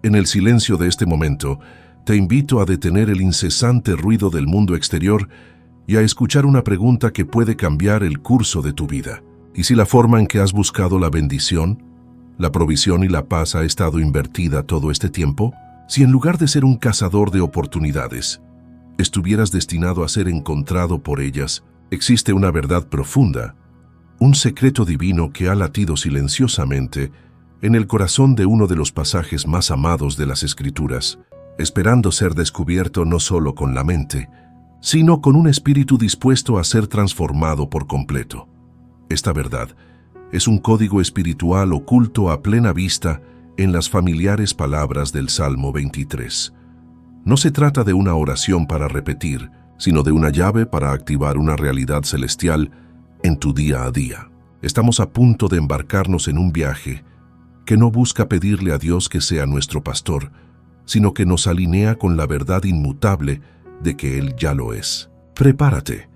En el silencio de este momento, te invito a detener el incesante ruido del mundo exterior y a escuchar una pregunta que puede cambiar el curso de tu vida. ¿Y si la forma en que has buscado la bendición, la provisión y la paz ha estado invertida todo este tiempo? Si en lugar de ser un cazador de oportunidades, estuvieras destinado a ser encontrado por ellas, existe una verdad profunda, un secreto divino que ha latido silenciosamente en el corazón de uno de los pasajes más amados de las Escrituras, esperando ser descubierto no solo con la mente, sino con un espíritu dispuesto a ser transformado por completo. Esta verdad es un código espiritual oculto a plena vista en las familiares palabras del Salmo 23. No se trata de una oración para repetir, sino de una llave para activar una realidad celestial en tu día a día. Estamos a punto de embarcarnos en un viaje que no busca pedirle a Dios que sea nuestro pastor, sino que nos alinea con la verdad inmutable de que Él ya lo es. Prepárate,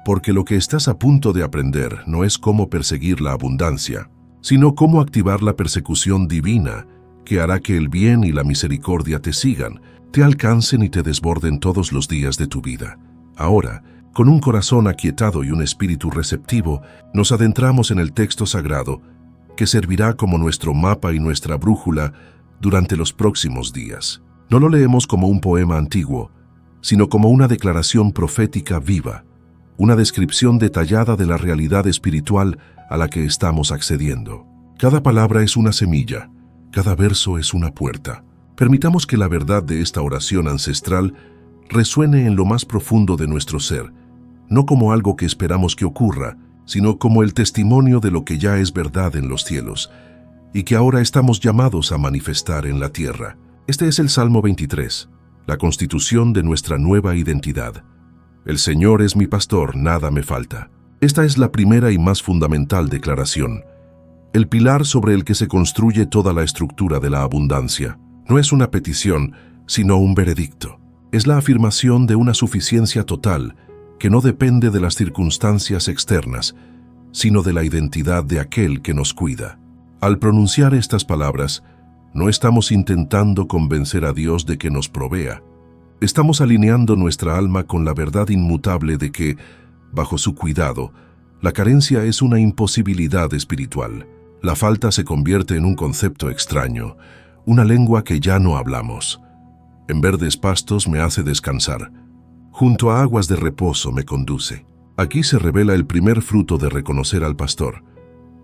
porque lo que estás a punto de aprender no es cómo perseguir la abundancia, sino cómo activar la persecución divina que hará que el bien y la misericordia te sigan, te alcancen y te desborden todos los días de tu vida. Ahora, con un corazón aquietado y un espíritu receptivo, nos adentramos en el texto sagrado que servirá como nuestro mapa y nuestra brújula durante los próximos días. No lo leemos como un poema antiguo, sino como una declaración profética viva, una descripción detallada de la realidad espiritual a la que estamos accediendo. Cada palabra es una semilla, cada verso es una puerta. Permitamos que la verdad de esta oración ancestral resuene en lo más profundo de nuestro ser, no como algo que esperamos que ocurra, sino como el testimonio de lo que ya es verdad en los cielos y que ahora estamos llamados a manifestar en la tierra. Este es el Salmo 23, la constitución de nuestra nueva identidad. El Señor es mi pastor, nada me falta. Esta es la primera y más fundamental declaración, el pilar sobre el que se construye toda la estructura de la abundancia. No es una petición, sino un veredicto. Es la afirmación de una suficiencia total que no depende de las circunstancias externas, sino de la identidad de aquel que nos cuida. Al pronunciar estas palabras, no estamos intentando convencer a Dios de que nos provea. Estamos alineando nuestra alma con la verdad inmutable de que, bajo su cuidado, la carencia es una imposibilidad espiritual. La falta se convierte en un concepto extraño, una lengua que ya no hablamos. En verdes pastos me hace descansar. Junto a aguas de reposo me conduce. Aquí se revela el primer fruto de reconocer al pastor,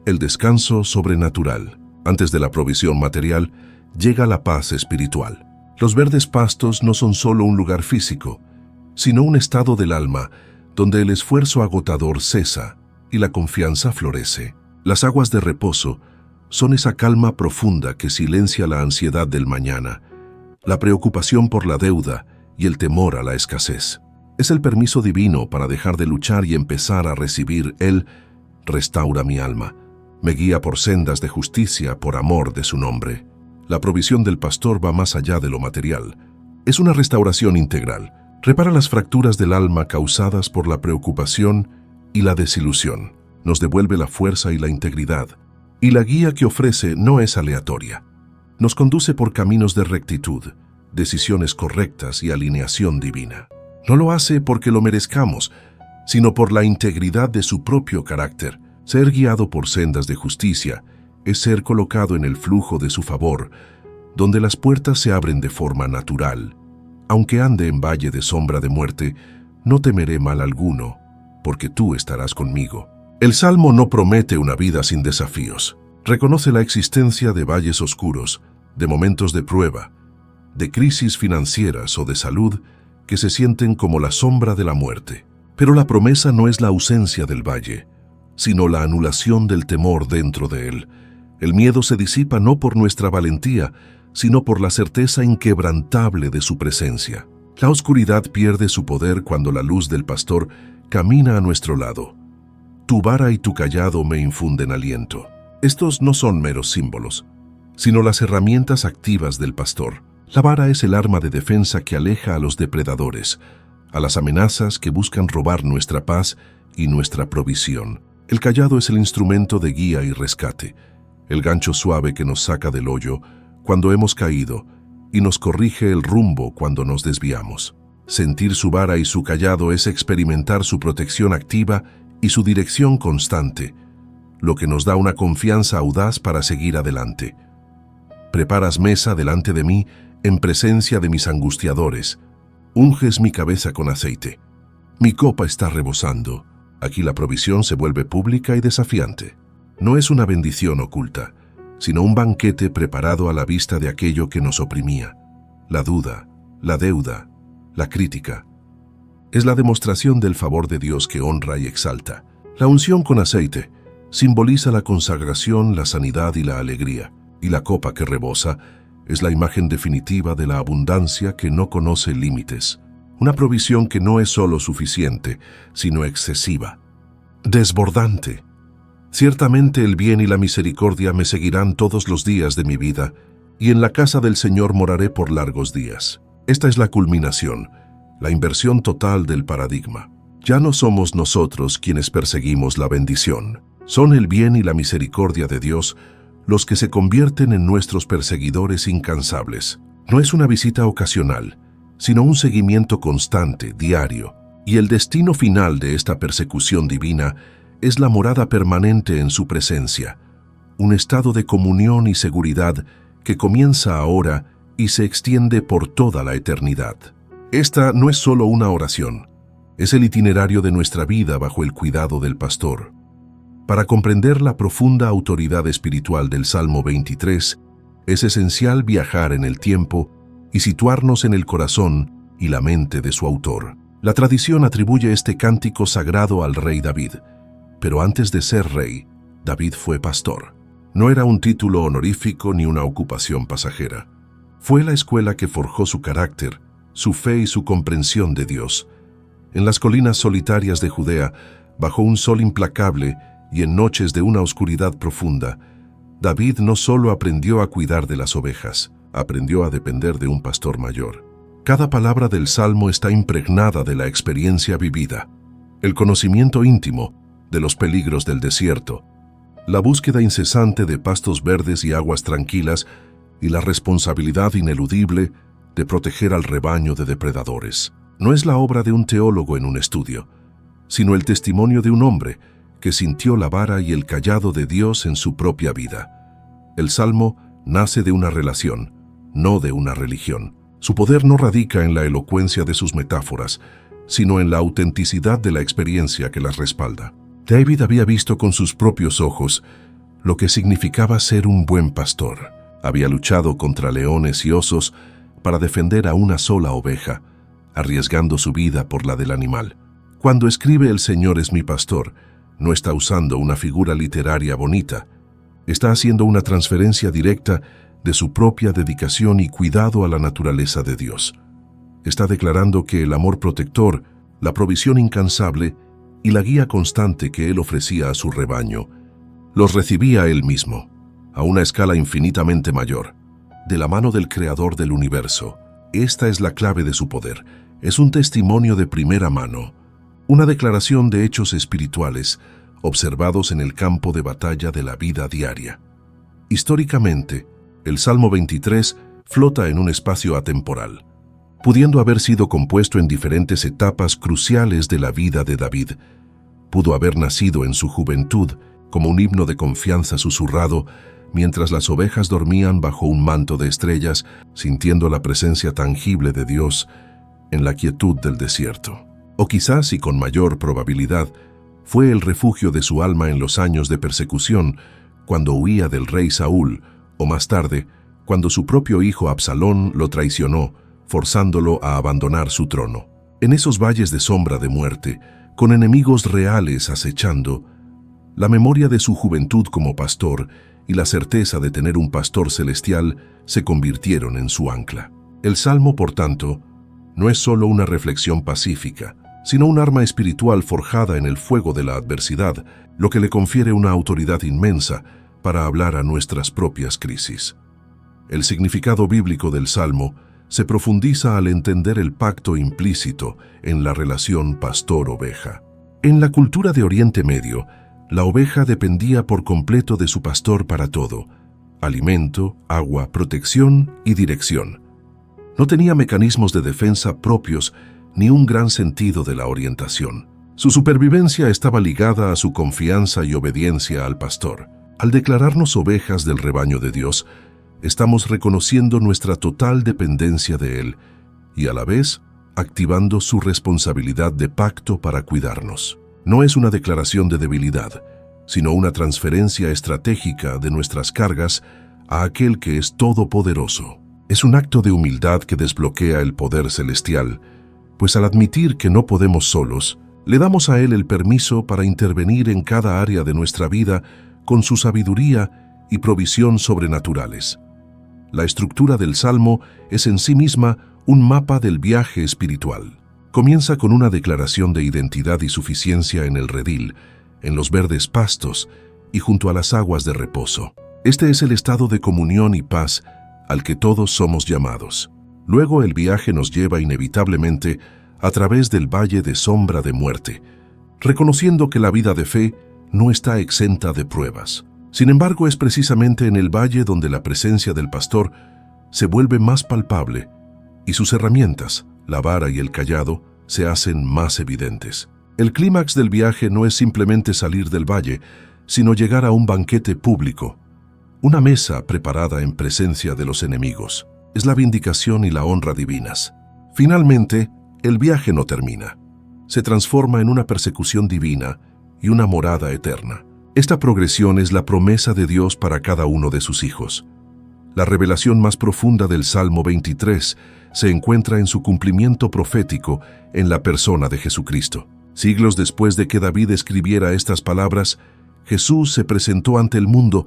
el descanso sobrenatural. Antes de la provisión material, llega la paz espiritual. Los verdes pastos no son solo un lugar físico, sino un estado del alma donde el esfuerzo agotador cesa y la confianza florece. Las aguas de reposo son esa calma profunda que silencia la ansiedad del mañana, la preocupación por la deuda y el temor a la escasez. Es el permiso divino para dejar de luchar y empezar a recibir. Él restaura mi alma, me guía por sendas de justicia por amor de su nombre. La provisión del pastor va más allá de lo material. Es una restauración integral. Repara las fracturas del alma causadas por la preocupación y la desilusión. Nos devuelve la fuerza y la integridad. Y la guía que ofrece no es aleatoria. Nos conduce por caminos de rectitud, decisiones correctas y alineación divina. No lo hace porque lo merezcamos, sino por la integridad de su propio carácter. Ser guiado por sendas de justicia es ser colocado en el flujo de su favor, donde las puertas se abren de forma natural. Aunque ande en valle de sombra de muerte, no temeré mal alguno, porque tú estarás conmigo. El Salmo no promete una vida sin desafíos. Reconoce la existencia de valles oscuros, de momentos de prueba, de crisis financieras o de salud que se sienten como la sombra de la muerte. Pero la promesa no es la ausencia del valle, sino la anulación del temor dentro de él. El miedo se disipa no por nuestra valentía, sino por la certeza inquebrantable de su presencia. La oscuridad pierde su poder cuando la luz del pastor camina a nuestro lado. Tu vara y tu cayado me infunden aliento. Estos no son meros símbolos, sino las herramientas activas del pastor. La vara es el arma de defensa que aleja a los depredadores, a las amenazas que buscan robar nuestra paz y nuestra provisión. El cayado es el instrumento de guía y rescate, el gancho suave que nos saca del hoyo cuando hemos caído y nos corrige el rumbo cuando nos desviamos. Sentir su vara y su cayado es experimentar su protección activa y su dirección constante, lo que nos da una confianza audaz para seguir adelante. Preparas mesa delante de mí en presencia de mis angustiadores. Unges mi cabeza con aceite. Mi copa está rebosando. Aquí la provisión se vuelve pública y desafiante. No es una bendición oculta, sino un banquete preparado a la vista de aquello que nos oprimía. La duda, la deuda, la crítica. Es la demostración del favor de Dios que honra y exalta. La unción con aceite simboliza la consagración, la sanidad y la alegría, y la copa que rebosa es la imagen definitiva de la abundancia que no conoce límites, una provisión que no es solo suficiente, sino excesiva, desbordante. Ciertamente el bien y la misericordia me seguirán todos los días de mi vida, y en la casa del Señor moraré por largos días. Esta es la culminación, la inversión total del paradigma. Ya no somos nosotros quienes perseguimos la bendición. Son el bien y la misericordia de Dios los que se convierten en nuestros perseguidores incansables. No es una visita ocasional, sino un seguimiento constante, diario. Y el destino final de esta persecución divina es la morada permanente en su presencia, un estado de comunión y seguridad que comienza ahora y se extiende por toda la eternidad. Esta no es solo una oración, es el itinerario de nuestra vida bajo el cuidado del pastor. Para comprender la profunda autoridad espiritual del Salmo 23, es esencial viajar en el tiempo y situarnos en el corazón y la mente de su autor. La tradición atribuye este cántico sagrado al rey David, pero antes de ser rey, David fue pastor. No era un título honorífico ni una ocupación pasajera. Fue la escuela que forjó su carácter, su fe y su comprensión de Dios. En las colinas solitarias de Judea, bajo un sol implacable y en noches de una oscuridad profunda, David no solo aprendió a cuidar de las ovejas, aprendió a depender de un pastor mayor. Cada palabra del Salmo está impregnada de la experiencia vivida, el conocimiento íntimo de los peligros del desierto, la búsqueda incesante de pastos verdes y aguas tranquilas y la responsabilidad ineludible de proteger al rebaño de depredadores. No es la obra de un teólogo en un estudio, sino el testimonio de un hombre que sintió la vara y el cayado de Dios en su propia vida. El Salmo nace de una relación, no de una religión. Su poder no radica en la elocuencia de sus metáforas, sino en la autenticidad de la experiencia que las respalda. David había visto con sus propios ojos lo que significaba ser un buen pastor. Había luchado contra leones y osos para defender a una sola oveja, arriesgando su vida por la del animal. Cuando escribe "El Señor es mi pastor", no está usando una figura literaria bonita. Está haciendo una transferencia directa de su propia dedicación y cuidado a la naturaleza de Dios. Está declarando que el amor protector, la provisión incansable y la guía constante que él ofrecía a su rebaño, los recibía él mismo, a una escala infinitamente mayor, de la mano del Creador del universo. Esta es la clave de su poder. Es un testimonio de primera mano, una declaración de hechos espirituales observados en el campo de batalla de la vida diaria. Históricamente, el Salmo 23 flota en un espacio atemporal, pudiendo haber sido compuesto en diferentes etapas cruciales de la vida de David. Pudo haber nacido en su juventud como un himno de confianza susurrado mientras las ovejas dormían bajo un manto de estrellas, sintiendo la presencia tangible de Dios en la quietud del desierto. O quizás, y con mayor probabilidad, fue el refugio de su alma en los años de persecución, cuando huía del rey Saúl, o más tarde, cuando su propio hijo Absalón lo traicionó, forzándolo a abandonar su trono. En esos valles de sombra de muerte, con enemigos reales acechando, la memoria de su juventud como pastor y la certeza de tener un pastor celestial se convirtieron en su ancla. El Salmo, por tanto, no es solo una reflexión pacífica, sino un arma espiritual forjada en el fuego de la adversidad, lo que le confiere una autoridad inmensa para hablar a nuestras propias crisis. El significado bíblico del Salmo se profundiza al entender el pacto implícito en la relación pastor-oveja. En la cultura de Oriente Medio, la oveja dependía por completo de su pastor para todo: alimento, agua, protección y dirección. No tenía mecanismos de defensa propios ni un gran sentido de la orientación. Su supervivencia estaba ligada a su confianza y obediencia al pastor. Al declararnos ovejas del rebaño de Dios, estamos reconociendo nuestra total dependencia de Él y a la vez activando su responsabilidad de pacto para cuidarnos. No es una declaración de debilidad, sino una transferencia estratégica de nuestras cargas a aquel que es todopoderoso. Es un acto de humildad que desbloquea el poder celestial, pues al admitir que no podemos solos, le damos a Él el permiso para intervenir en cada área de nuestra vida con su sabiduría y provisión sobrenaturales. La estructura del Salmo es en sí misma un mapa del viaje espiritual. Comienza con una declaración de identidad y suficiencia en el redil, en los verdes pastos y junto a las aguas de reposo. Este es el estado de comunión y paz al que todos somos llamados. Luego el viaje nos lleva inevitablemente a través del valle de sombra de muerte, reconociendo que la vida de fe no está exenta de pruebas. Sin embargo, es precisamente en el valle donde la presencia del pastor se vuelve más palpable y sus herramientas, la vara y el cayado, se hacen más evidentes. El clímax del viaje no es simplemente salir del valle, sino llegar a un banquete público, una mesa preparada en presencia de los enemigos. Es la vindicación y la honra divinas. Finalmente, el viaje no termina. Se transforma en una persecución divina y una morada eterna. Esta progresión es la promesa de Dios para cada uno de sus hijos. La revelación más profunda del Salmo 23 se encuentra en su cumplimiento profético en la persona de Jesucristo. Siglos después de que David escribiera estas palabras, Jesús se presentó ante el mundo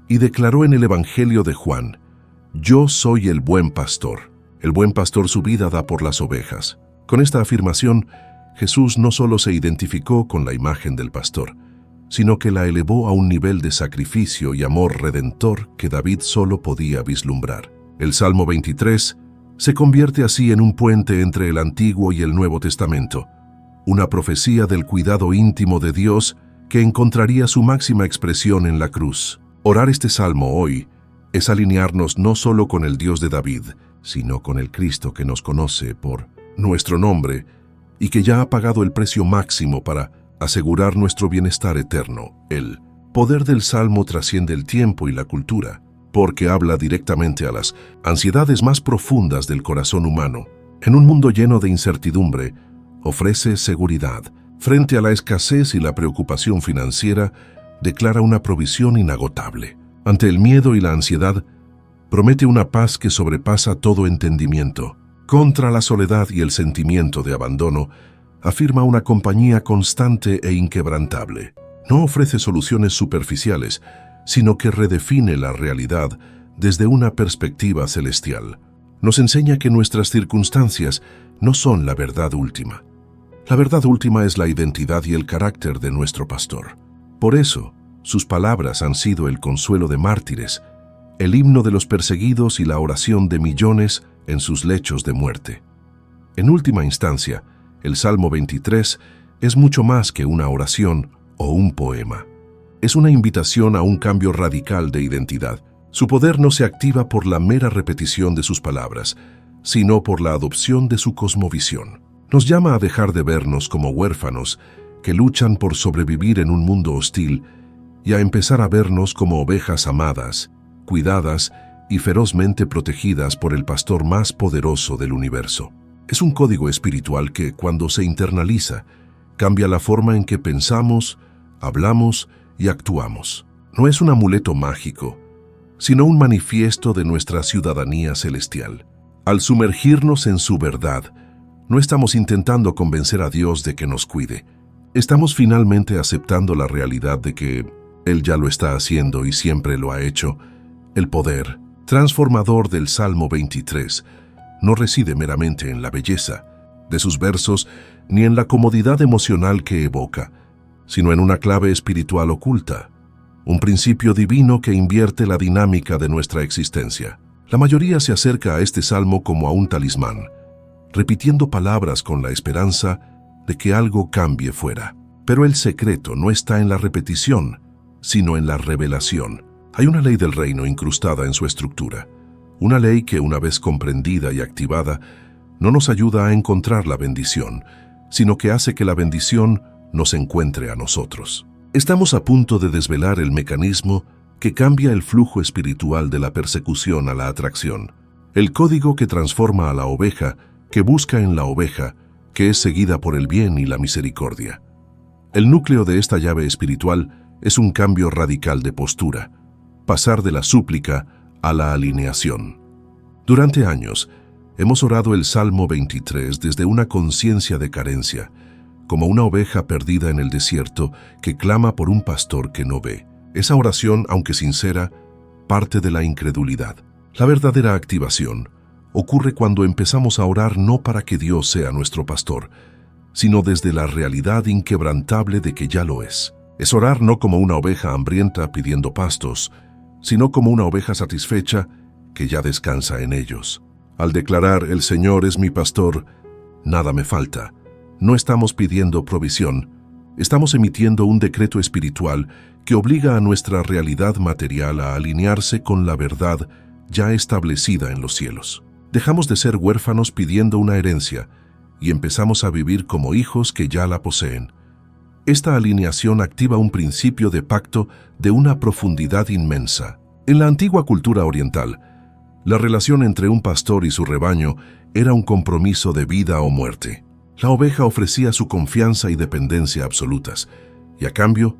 y declaró en el Evangelio de Juan: «Yo soy el buen pastor. El buen pastor su vida da por las ovejas». Con esta afirmación, Jesús no solo se identificó con la imagen del pastor, sino que la elevó a un nivel de sacrificio y amor redentor que David solo podía vislumbrar. El Salmo 23 se convierte así en un puente entre el Antiguo y el Nuevo Testamento, una profecía del cuidado íntimo de Dios que encontraría su máxima expresión en la cruz. Orar este salmo hoy es alinearnos no solo con el Dios de David, sino con el Cristo que nos conoce por nuestro nombre y que ya ha pagado el precio máximo para asegurar nuestro bienestar eterno. El poder del Salmo trasciende el tiempo y la cultura, porque habla directamente a las ansiedades más profundas del corazón humano. En un mundo lleno de incertidumbre, ofrece seguridad. Frente a la escasez y la preocupación financiera, declara una provisión inagotable. Ante el miedo y la ansiedad, promete una paz que sobrepasa todo entendimiento. Contra la soledad y el sentimiento de abandono, afirma una compañía constante e inquebrantable. No ofrece soluciones superficiales, sino que redefine la realidad desde una perspectiva celestial. Nos enseña que nuestras circunstancias no son la verdad última. La verdad última es la identidad y el carácter de nuestro pastor. Por eso, sus palabras han sido el consuelo de mártires, el himno de los perseguidos y la oración de millones en sus lechos de muerte. En última instancia, el Salmo 23 es mucho más que una oración o un poema. Es una invitación a un cambio radical de identidad. Su poder no se activa por la mera repetición de sus palabras, sino por la adopción de su cosmovisión. Nos llama a dejar de vernos como huérfanos que luchan por sobrevivir en un mundo hostil y a empezar a vernos como ovejas amadas, cuidadas y ferozmente protegidas por el pastor más poderoso del universo. Es un código espiritual que, cuando se internaliza, cambia la forma en que pensamos, hablamos y actuamos. No es un amuleto mágico, sino un manifiesto de nuestra ciudadanía celestial. Al sumergirnos en su verdad, no estamos intentando convencer a Dios de que nos cuide. Estamos finalmente aceptando la realidad de que Él ya lo está haciendo y siempre lo ha hecho. El poder transformador del Salmo 23 no reside meramente en la belleza de sus versos ni en la comodidad emocional que evoca, sino en una clave espiritual oculta, un principio divino que invierte la dinámica de nuestra existencia. La mayoría se acerca a este salmo como a un talismán, repitiendo palabras con la esperanza de que algo cambie fuera. Pero el secreto no está en la repetición, sino en la revelación. Hay una ley del reino incrustada en su estructura. Una ley que, una vez comprendida y activada, no nos ayuda a encontrar la bendición, sino que hace que la bendición nos encuentre a nosotros. Estamos a punto de desvelar el mecanismo que cambia el flujo espiritual de la persecución a la atracción, el código que transforma a la oveja, que busca en la oveja, que es seguida por el bien y la misericordia. El núcleo de esta llave espiritual es un cambio radical de postura, pasar de la súplica a la alineación. Durante años, hemos orado el Salmo 23 desde una conciencia de carencia, como una oveja perdida en el desierto que clama por un pastor que no ve. Esa oración, aunque sincera, parte de la incredulidad. La verdadera activación ocurre cuando empezamos a orar no para que Dios sea nuestro pastor, sino desde la realidad inquebrantable de que ya lo es. Es orar no como una oveja hambrienta pidiendo pastos, sino como una oveja satisfecha que ya descansa en ellos. Al declarar «El Señor es mi pastor, nada me falta», no estamos pidiendo provisión, estamos emitiendo un decreto espiritual que obliga a nuestra realidad material a alinearse con la verdad ya establecida en los cielos. Dejamos de ser huérfanos pidiendo una herencia y empezamos a vivir como hijos que ya la poseen. Esta alineación activa un principio de pacto de una profundidad inmensa. En la antigua cultura oriental, la relación entre un pastor y su rebaño era un compromiso de vida o muerte. La oveja ofrecía su confianza y dependencia absolutas, y a cambio,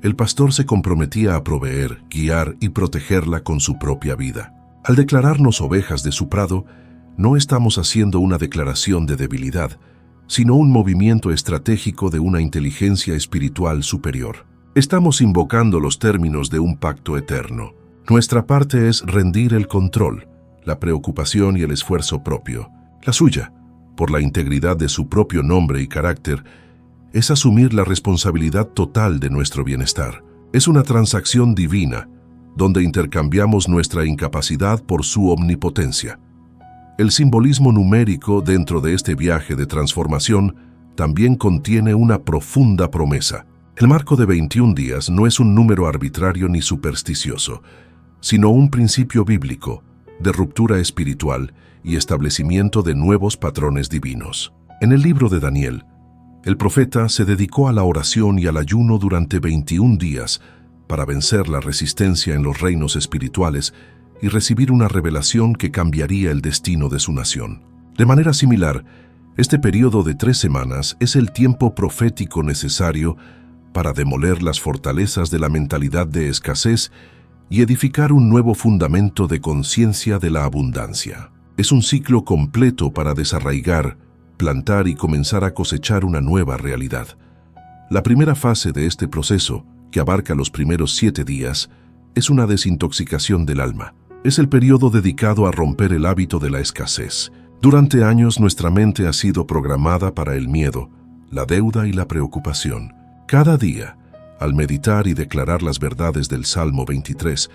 el pastor se comprometía a proveer, guiar y protegerla con su propia vida. Al declararnos ovejas de su prado, no estamos haciendo una declaración de debilidad, sino un movimiento estratégico de una inteligencia espiritual superior. Estamos invocando los términos de un pacto eterno. Nuestra parte es rendir el control, la preocupación y el esfuerzo propio. La suya, por la integridad de su propio nombre y carácter, es asumir la responsabilidad total de nuestro bienestar. Es una transacción divina, donde intercambiamos nuestra incapacidad por su omnipotencia. El simbolismo numérico dentro de este viaje de transformación también contiene una profunda promesa. El marco de 21 días no es un número arbitrario ni supersticioso, sino un principio bíblico de ruptura espiritual y establecimiento de nuevos patrones divinos. En el libro de Daniel, el profeta se dedicó a la oración y al ayuno durante 21 días para vencer la resistencia en los reinos espirituales y recibir una revelación que cambiaría el destino de su nación. De manera similar, este periodo de 3 semanas es el tiempo profético necesario para demoler las fortalezas de la mentalidad de escasez y edificar un nuevo fundamento de conciencia de la abundancia. Es un ciclo completo para desarraigar, plantar y comenzar a cosechar una nueva realidad. La primera fase de este proceso, que abarca los primeros 7 días, es una desintoxicación del alma. Es el periodo dedicado a romper el hábito de la escasez. Durante años nuestra mente ha sido programada para el miedo, la deuda y la preocupación. Cada día, al meditar y declarar las verdades del Salmo 23,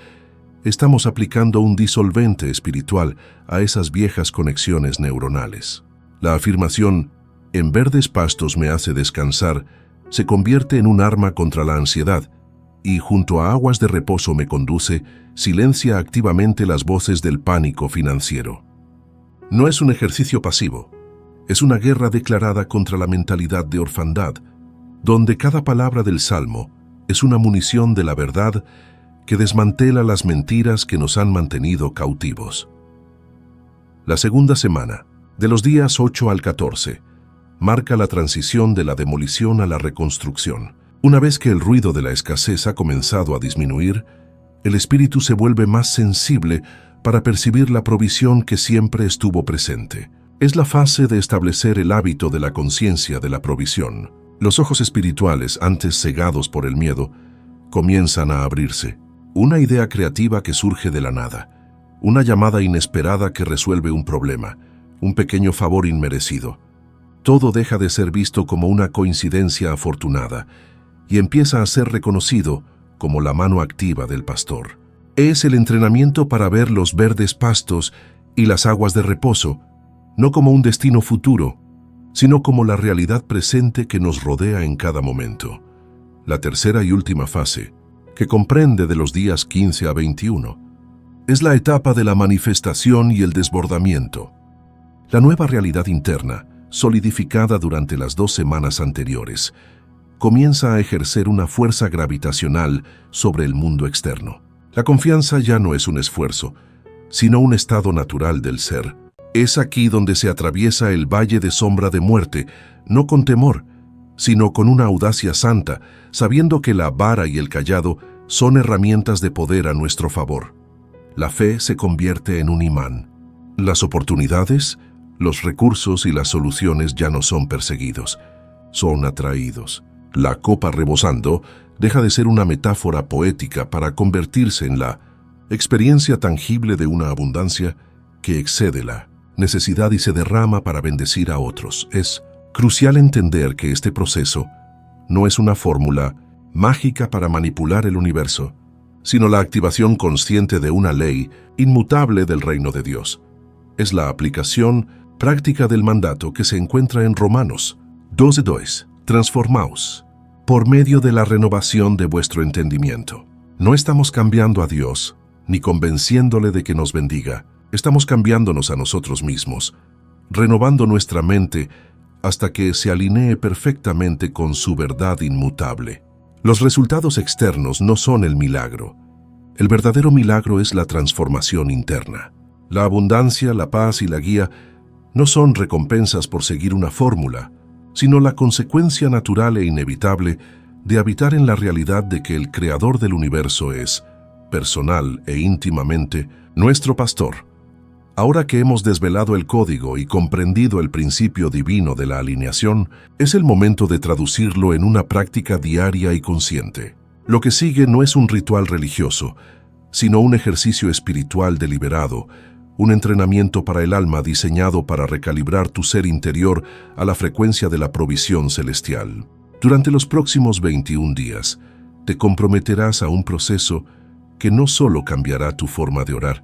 estamos aplicando un disolvente espiritual a esas viejas conexiones neuronales. La afirmación, «En verdes pastos me hace descansar», se convierte en un arma contra la ansiedad y, junto a aguas de reposo me conduce, silencia activamente las voces del pánico financiero. No es un ejercicio pasivo, es una guerra declarada contra la mentalidad de orfandad, donde cada palabra del Salmo es una munición de la verdad que desmantela las mentiras que nos han mantenido cautivos. La segunda semana, de los días 8 al 14, marca la transición de la demolición a la reconstrucción. Una vez que el ruido de la escasez ha comenzado a disminuir, el espíritu se vuelve más sensible para percibir la provisión que siempre estuvo presente. Es la fase de establecer el hábito de la conciencia de la provisión. Los ojos espirituales, antes cegados por el miedo, comienzan a abrirse. Una idea creativa que surge de la nada, una llamada inesperada que resuelve un problema, un pequeño favor inmerecido. Todo deja de ser visto como una coincidencia afortunada y empieza a ser reconocido como la mano activa del pastor. Es el entrenamiento para ver los verdes pastos y las aguas de reposo, no como un destino futuro, sino como la realidad presente que nos rodea en cada momento. La tercera y última fase, que comprende de los días 15 a 21, Es la etapa de la manifestación y el desbordamiento. La nueva realidad interna, solidificada durante las 2 semanas anteriores, comienza a ejercer una fuerza gravitacional sobre el mundo externo. La confianza ya no es un esfuerzo, sino un estado natural del ser. Es aquí donde se atraviesa el valle de sombra de muerte, no con temor, sino con una audacia santa, sabiendo que la vara y el cayado son herramientas de poder a nuestro favor. La fe se convierte en un imán. Las oportunidades, los recursos y las soluciones ya no son perseguidos, son atraídos. La copa rebosando deja de ser una metáfora poética para convertirse en la experiencia tangible de una abundancia que excede la necesidad y se derrama para bendecir a otros. Es crucial entender que este proceso no es una fórmula mágica para manipular el universo, sino la activación consciente de una ley inmutable del reino de Dios. Es la aplicación práctica del mandato que se encuentra en Romanos 12:2. Transformaos por medio de la renovación de vuestro entendimiento. No estamos cambiando a Dios, ni convenciéndole de que nos bendiga. Estamos cambiándonos a nosotros mismos, renovando nuestra mente hasta que se alinee perfectamente con su verdad inmutable. Los resultados externos no son el milagro. El verdadero milagro es la transformación interna. La abundancia, la paz y la guía no son recompensas por seguir una fórmula, sino la consecuencia natural e inevitable de habitar en la realidad de que el Creador del universo es, personal e íntimamente, nuestro pastor. Ahora que hemos desvelado el código y comprendido el principio divino de la alineación, es el momento de traducirlo en una práctica diaria y consciente. Lo que sigue no es un ritual religioso, sino un ejercicio espiritual deliberado, un entrenamiento para el alma diseñado para recalibrar tu ser interior a la frecuencia de la provisión celestial. Durante los próximos 21 días, te comprometerás a un proceso que no solo cambiará tu forma de orar,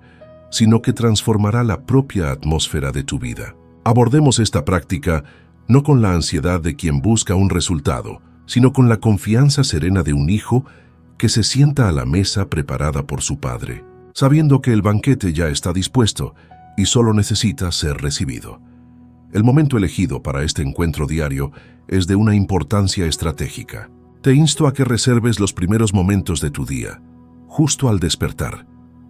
sino que transformará la propia atmósfera de tu vida. Abordemos esta práctica no con la ansiedad de quien busca un resultado, sino con la confianza serena de un hijo que se sienta a la mesa preparada por su padre, sabiendo que el banquete ya está dispuesto y solo necesita ser recibido. El momento elegido para este encuentro diario es de una importancia estratégica. Te insto a que reserves los primeros momentos de tu día, justo al despertar,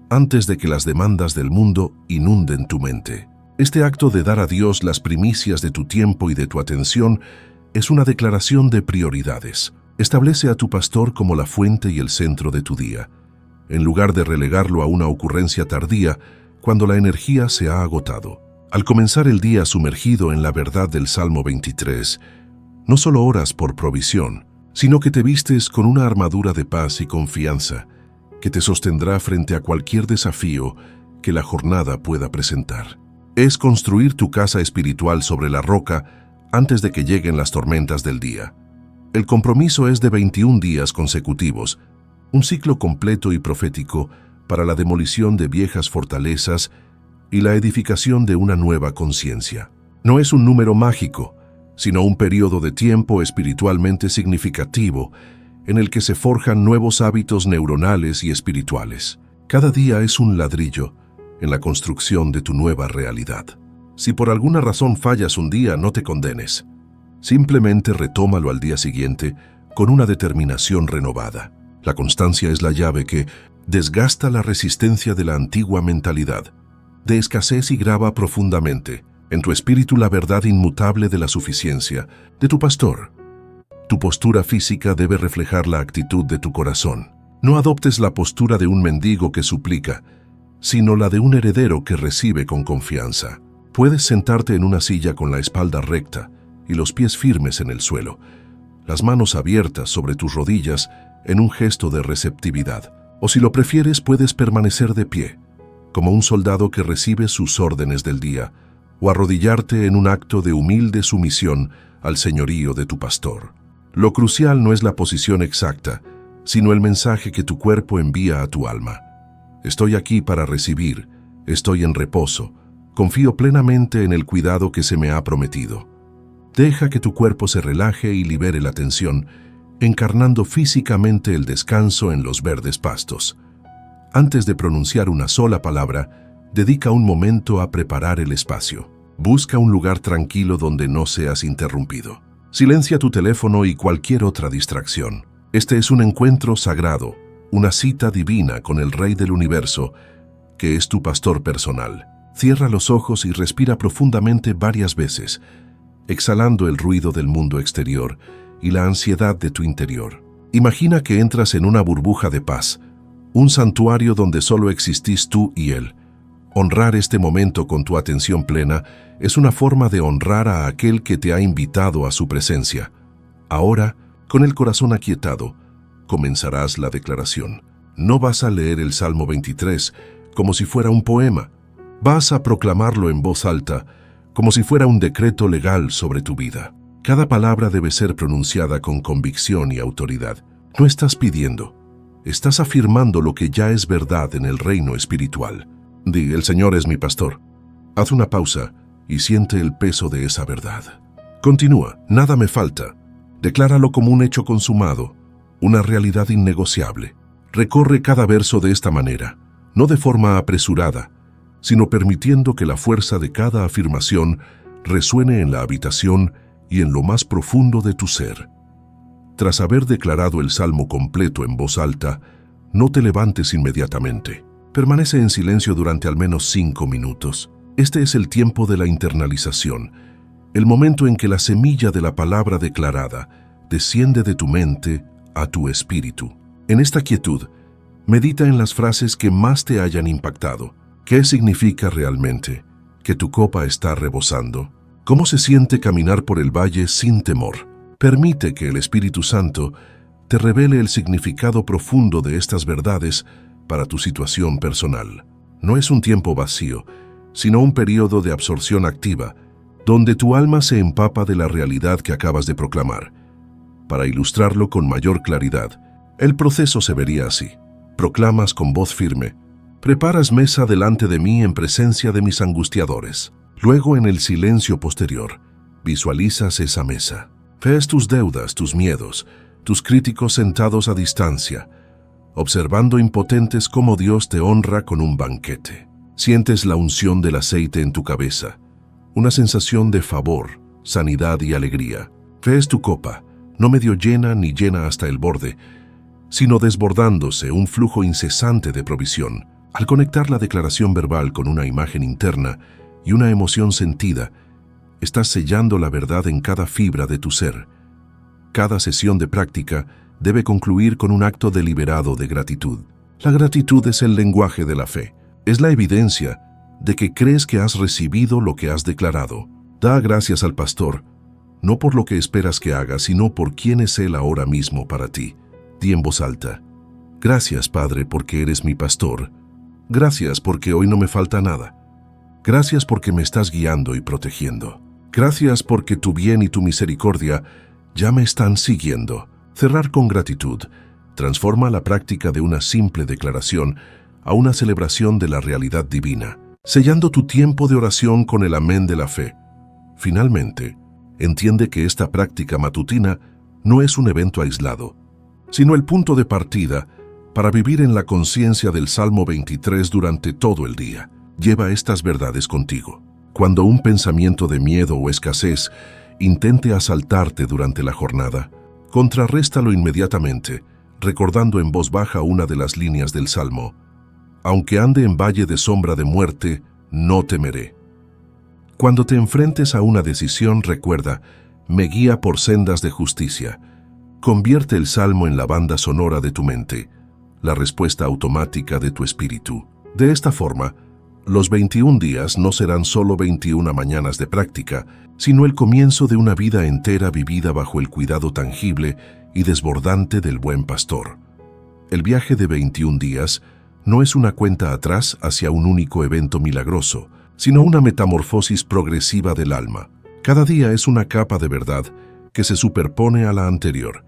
antes de que las demandas del mundo inunden tu mente. Este acto de dar a Dios las primicias de tu tiempo y de tu atención es una declaración de prioridades. Establece a tu pastor como la fuente y el centro de tu día, en lugar de relegarlo a una ocurrencia tardía cuando la energía se ha agotado. Al comenzar el día sumergido en la verdad del Salmo 23, no solo oras por provisión, sino que te vistes con una armadura de paz y confianza que te sostendrá frente a cualquier desafío que la jornada pueda presentar. Es construir tu casa espiritual sobre la roca antes de que lleguen las tormentas del día. El compromiso es de 21 días consecutivos, un ciclo completo y profético para la demolición de viejas fortalezas y la edificación de una nueva conciencia. No es un número mágico, sino un periodo de tiempo espiritualmente significativo en el que se forjan nuevos hábitos neuronales y espirituales. Cada día es un ladrillo en la construcción de tu nueva realidad. Si por alguna razón fallas un día, no te condenes. Simplemente retómalo al día siguiente con una determinación renovada. La constancia es la llave que desgasta la resistencia de la antigua mentalidad de escasez y graba profundamente en tu espíritu la verdad inmutable de la suficiencia de tu pastor. Tu postura física debe reflejar la actitud de tu corazón. No adoptes la postura de un mendigo que suplica, sino la de un heredero que recibe con confianza. Puedes sentarte en una silla con la espalda recta y los pies firmes en el suelo, las manos abiertas sobre tus rodillas en un gesto de receptividad. O si lo prefieres, puedes permanecer de pie, como un soldado que recibe sus órdenes del día, o arrodillarte en un acto de humilde sumisión al señorío de tu pastor. Lo crucial no es la posición exacta, sino el mensaje que tu cuerpo envía a tu alma. Estoy aquí para recibir, estoy en reposo, confío plenamente en el cuidado que se me ha prometido. Deja que tu cuerpo se relaje y libere la tensión, encarnando físicamente el descanso en los verdes pastos. Antes de pronunciar una sola palabra, dedica un momento a preparar el espacio. Busca un lugar tranquilo donde no seas interrumpido. Silencia tu teléfono y cualquier otra distracción. Este es un encuentro sagrado, una cita divina con el Rey del Universo, que es tu pastor personal. Cierra los ojos y respira profundamente varias veces, exhalando el ruido del mundo exterior y la ansiedad de tu interior. Imagina que entras en una burbuja de paz, un santuario donde solo existís tú y Él. Honrar este momento con tu atención plena es una forma de honrar a aquel que te ha invitado a su presencia. Ahora, con el corazón aquietado, comenzarás la declaración. No vas a leer el Salmo 23 como si fuera un poema. Vas a proclamarlo en voz alta, como si fuera un decreto legal sobre tu vida. Cada palabra debe ser pronunciada con convicción y autoridad. No estás pidiendo, estás afirmando lo que ya es verdad en el reino espiritual. Di, el Señor es mi pastor. Haz una pausa y siente el peso de esa verdad. Continúa, nada me falta. Decláralo como un hecho consumado, una realidad innegociable. Recorre cada verso de esta manera, no de forma apresurada, sino permitiendo que la fuerza de cada afirmación resuene en la habitación y en lo más profundo de tu ser. Tras haber declarado el salmo completo en voz alta, no te levantes inmediatamente. Permanece en silencio durante al menos 5 minutos. Este es el tiempo de la internalización, el momento en que la semilla de la palabra declarada desciende de tu mente a tu espíritu. En esta quietud, medita en las frases que más te hayan impactado. ¿Qué significa realmente que tu copa está rebosando? ¿Cómo se siente caminar por el valle sin temor? Permite que el Espíritu Santo te revele el significado profundo de estas verdades para tu situación personal. No es un tiempo vacío, sino un periodo de absorción activa, donde tu alma se empapa de la realidad que acabas de proclamar. Para ilustrarlo con mayor claridad, el proceso se vería así. Proclamas con voz firme: preparas mesa delante de mí en presencia de mis angustiadores. Luego, en el silencio posterior, visualizas esa mesa. Ves tus deudas, tus miedos, tus críticos sentados a distancia, observando impotentes cómo Dios te honra con un banquete. Sientes la unción del aceite en tu cabeza, una sensación de favor, sanidad y alegría. Ves tu copa, no medio llena ni llena hasta el borde, sino desbordándose, un flujo incesante de provisión. Al conectar la declaración verbal con una imagen interna y una emoción sentida, estás sellando la verdad en cada fibra de tu ser. Cada sesión de práctica debe concluir con un acto deliberado de gratitud. La gratitud es el lenguaje de la fe. Es la evidencia de que crees que has recibido lo que has declarado. Da gracias al pastor, no por lo que esperas que haga, sino por quién es Él ahora mismo para ti. Di en voz alta: gracias, Padre, porque eres mi pastor. Gracias porque hoy no me falta nada. Gracias porque me estás guiando y protegiendo. Gracias porque tu bien y tu misericordia ya me están siguiendo. Cerrar con gratitud transforma la práctica de una simple declaración a una celebración de la realidad divina, sellando tu tiempo de oración con el amén de la fe. Finalmente, entiende que esta práctica matutina no es un evento aislado, sino el punto de partida para vivir en la conciencia del Salmo 23 durante todo el día. Lleva estas verdades contigo. Cuando un pensamiento de miedo o escasez intente asaltarte durante la jornada, contrarréstalo inmediatamente, recordando en voz baja una de las líneas del Salmo: aunque ande en valle de sombra de muerte, no temeré. Cuando te enfrentes a una decisión, recuerda: me guía por sendas de justicia. Convierte el Salmo en la banda sonora de tu mente, la respuesta automática de tu espíritu. De esta forma, los 21 días no serán solo 21 mañanas de práctica, sino el comienzo de una vida entera vivida bajo el cuidado tangible y desbordante del buen pastor. El viaje de 21 días no es una cuenta atrás hacia un único evento milagroso, sino una metamorfosis progresiva del alma. Cada día es una capa de verdad que se superpone a la anterior,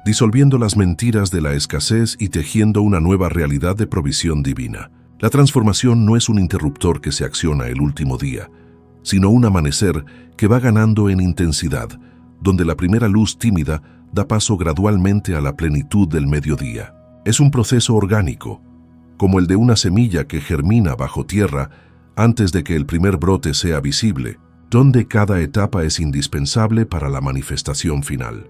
disolviendo las mentiras de la escasez y tejiendo una nueva realidad de provisión divina. La transformación no es un interruptor que se acciona el último día, sino un amanecer que va ganando en intensidad, donde la primera luz tímida da paso gradualmente a la plenitud del mediodía. Es un proceso orgánico, como el de una semilla que germina bajo tierra antes de que el primer brote sea visible, donde cada etapa es indispensable para la manifestación final.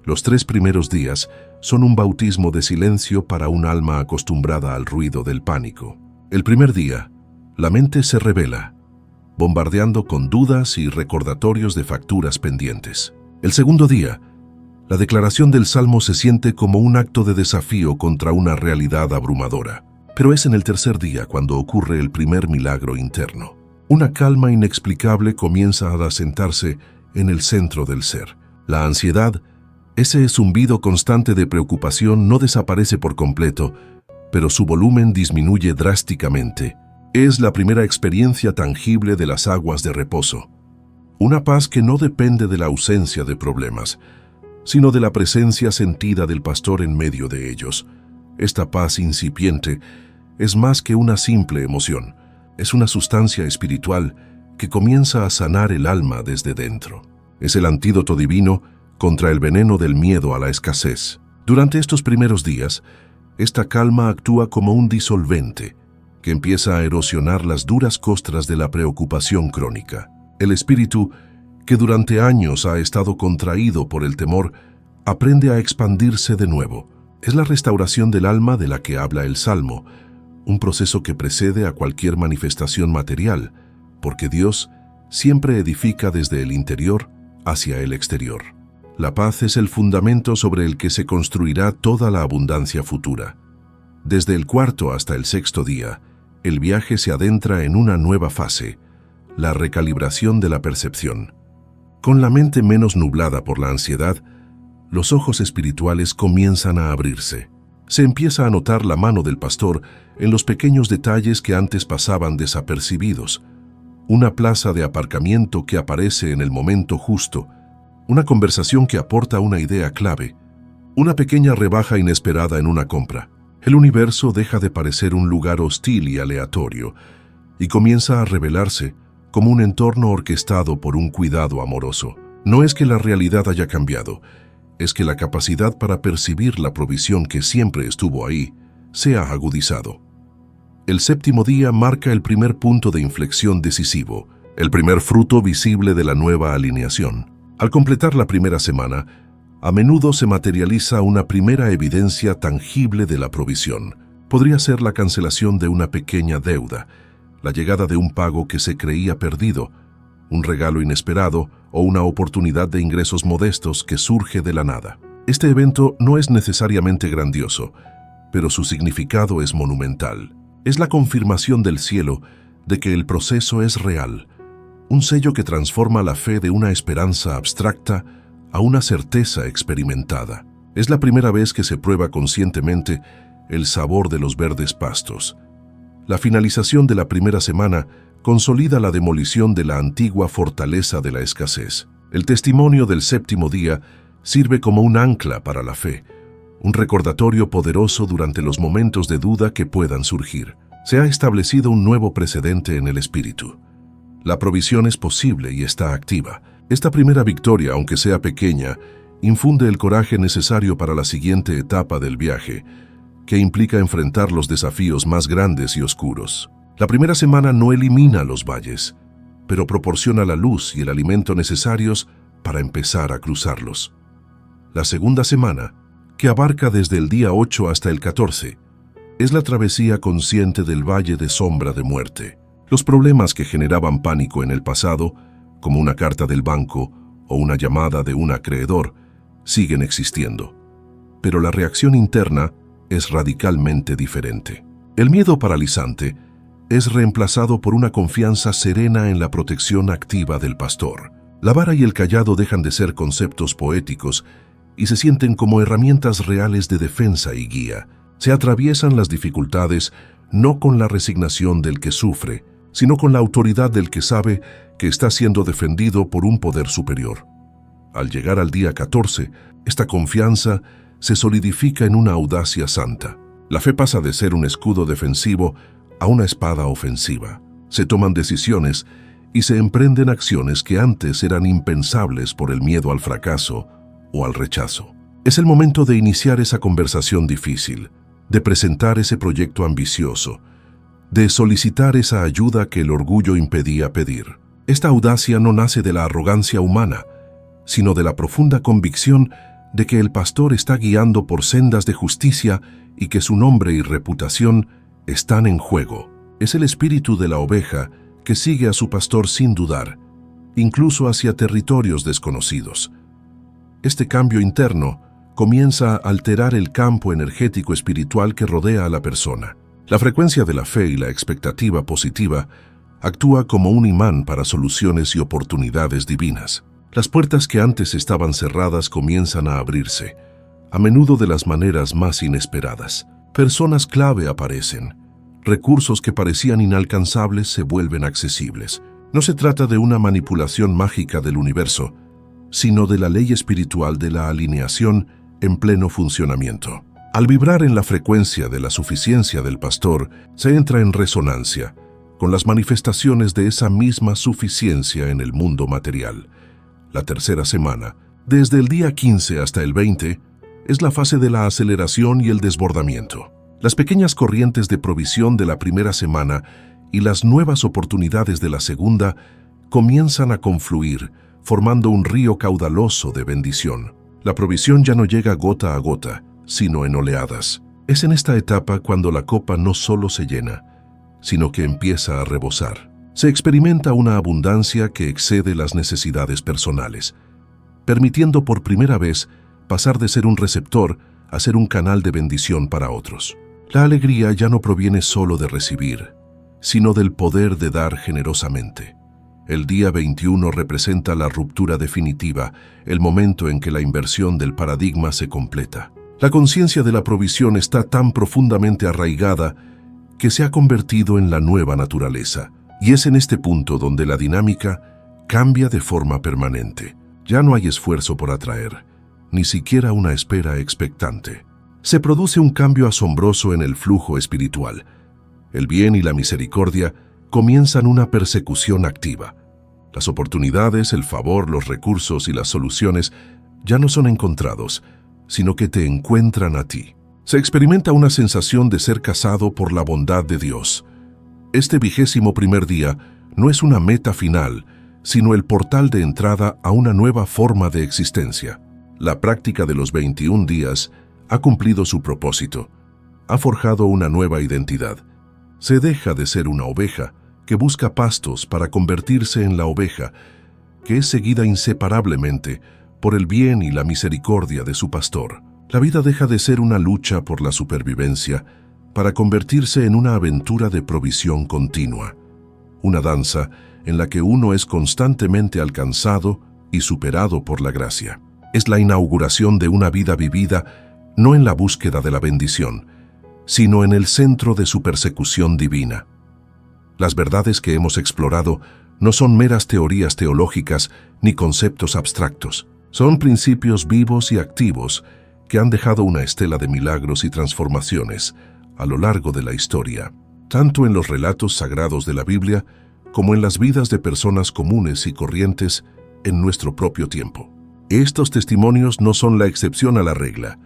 Los 3 primeros días son un bautismo de silencio para un alma acostumbrada al ruido del pánico. El primer día, la mente se revela, bombardeando con dudas y recordatorios de facturas pendientes. El segundo día, la declaración del Salmo se siente como un acto de desafío contra una realidad abrumadora. Pero es en el tercer día cuando ocurre el primer milagro interno. Una calma inexplicable comienza a asentarse en el centro del ser. La ansiedad, ese zumbido constante de preocupación, no desaparece por completo, pero su volumen disminuye drásticamente. Es la primera experiencia tangible de las aguas de reposo. Una paz que no depende de la ausencia de problemas, sino de la presencia sentida del pastor en medio de ellos. Esta paz incipiente es más que una simple emoción, es una sustancia espiritual que comienza a sanar el alma desde dentro. Es el antídoto divino contra el veneno del miedo a la escasez. Durante estos primeros días, esta calma actúa como un disolvente que empieza a erosionar las duras costras de la preocupación crónica. El espíritu, que durante años ha estado contraído por el temor, aprende a expandirse de nuevo. Es la restauración del alma de la que habla el Salmo, un proceso que precede a cualquier manifestación material, porque Dios siempre edifica desde el interior hacia el exterior. La paz es el fundamento sobre el que se construirá toda la abundancia futura. Desde el 4º hasta el 6º día, el viaje se adentra en una nueva fase, la recalibración de la percepción. Con la mente menos nublada por la ansiedad, los ojos espirituales comienzan a abrirse. Se empieza a notar la mano del pastor en los pequeños detalles que antes pasaban desapercibidos. Una plaza de aparcamiento que aparece en el momento justo, una conversación que aporta una idea clave, una pequeña rebaja inesperada en una compra. El universo deja de parecer un lugar hostil y aleatorio y comienza a revelarse como un entorno orquestado por un cuidado amoroso. No es que la realidad haya cambiado, es que la capacidad para percibir la provisión que siempre estuvo ahí se ha agudizado. El 7º día marca el primer punto de inflexión decisivo, el primer fruto visible de la nueva alineación. Al completar la primera semana, a menudo se materializa una primera evidencia tangible de la provisión. Podría ser la cancelación de una pequeña deuda, la llegada de un pago que se creía perdido, un regalo inesperado o una oportunidad de ingresos modestos que surge de la nada. Este evento no es necesariamente grandioso, pero su significado es monumental. Es la confirmación del cielo de que el proceso es real, un sello que transforma la fe de una esperanza abstracta a una certeza experimentada. Es la primera vez que se prueba conscientemente el sabor de los verdes pastos. La finalización de la primera semana consolida la demolición de la antigua fortaleza de la escasez. El testimonio del 7º día sirve como un ancla para la fe, un recordatorio poderoso durante los momentos de duda que puedan surgir. Se ha establecido un nuevo precedente en el espíritu. La provisión es posible y está activa. Esta primera victoria, aunque sea pequeña, infunde el coraje necesario para la siguiente etapa del viaje, que implica enfrentar los desafíos más grandes y oscuros. La primera semana no elimina los valles, pero proporciona la luz y el alimento necesarios para empezar a cruzarlos. La segunda semana, que abarca desde el día 8 hasta el 14, es la travesía consciente del valle de sombra de muerte. Los problemas que generaban pánico en el pasado, como una carta del banco o una llamada de un acreedor, siguen existiendo. Pero la reacción interna es radicalmente diferente. El miedo paralizante es reemplazado por una confianza serena en la protección activa del pastor. La vara y el cayado dejan de ser conceptos poéticos y se sienten como herramientas reales de defensa y guía. Se atraviesan las dificultades no con la resignación del que sufre, sino con la autoridad del que sabe que está siendo defendido por un poder superior. Al llegar al día 14, esta confianza se solidifica en una audacia santa. La fe pasa de ser un escudo defensivo a una espada ofensiva. Se toman decisiones y se emprenden acciones que antes eran impensables por el miedo al fracaso o al rechazo. Es el momento de iniciar esa conversación difícil, de presentar ese proyecto ambicioso, de solicitar esa ayuda que el orgullo impedía pedir. Esta audacia no nace de la arrogancia humana, sino de la profunda convicción de que el pastor está guiando por sendas de justicia y que su nombre y reputación están en juego. Es el espíritu de la oveja que sigue a su pastor sin dudar, incluso hacia territorios desconocidos. Este cambio interno comienza a alterar el campo energético espiritual que rodea a la persona. La frecuencia de la fe y la expectativa positiva actúa como un imán para soluciones y oportunidades divinas. Las puertas que antes estaban cerradas comienzan a abrirse, a menudo de las maneras más inesperadas. Personas clave aparecen. Recursos que parecían inalcanzables se vuelven accesibles. No se trata de una manipulación mágica del universo, sino de la ley espiritual de la alineación en pleno funcionamiento. Al vibrar en la frecuencia de la suficiencia del pastor, se entra en resonancia con las manifestaciones de esa misma suficiencia en el mundo material. La tercera semana, desde el día 15 hasta el 20, es la fase de la aceleración y el desbordamiento. Las pequeñas corrientes de provisión de la primera semana y las nuevas oportunidades de la segunda comienzan a confluir, formando un río caudaloso de bendición. La provisión ya no llega gota a gota, sino en oleadas. Es en esta etapa cuando la copa no solo se llena, sino que empieza a rebosar. Se experimenta una abundancia que excede las necesidades personales, permitiendo por primera vez pasar de ser un receptor a ser un canal de bendición para otros. La alegría ya no proviene solo de recibir, sino del poder de dar generosamente. El día 21 representa la ruptura definitiva, el momento en que la inversión del paradigma se completa. La conciencia de la provisión está tan profundamente arraigada que se ha convertido en la nueva naturaleza, y es en este punto donde la dinámica cambia de forma permanente. Ya no hay esfuerzo por atraer, ni siquiera una espera expectante. Se produce un cambio asombroso en el flujo espiritual. El bien y la misericordia comienzan una persecución activa. Las oportunidades, el favor, los recursos y las soluciones ya no son encontrados, sino que te encuentran a ti. Se experimenta una sensación de ser cazado por la bondad de Dios. Este 21º día no es una meta final, sino el portal de entrada a una nueva forma de existencia. La práctica de los 21 días ha cumplido su propósito. Ha forjado una nueva identidad. Se deja de ser una oveja que busca pastos para convertirse en la oveja, que es seguida inseparablemente por el bien y la misericordia de su pastor. La vida deja de ser una lucha por la supervivencia para convertirse en una aventura de provisión continua, una danza en la que uno es constantemente alcanzado y superado por la gracia. Es la inauguración de una vida vivida no en la búsqueda de la bendición, sino en el centro de su persecución divina. Las verdades que hemos explorado no son meras teorías teológicas ni conceptos abstractos. Son principios vivos y activos que han dejado una estela de milagros y transformaciones a lo largo de la historia, tanto en los relatos sagrados de la Biblia como en las vidas de personas comunes y corrientes en nuestro propio tiempo. Estos testimonios no son la excepción a la regla,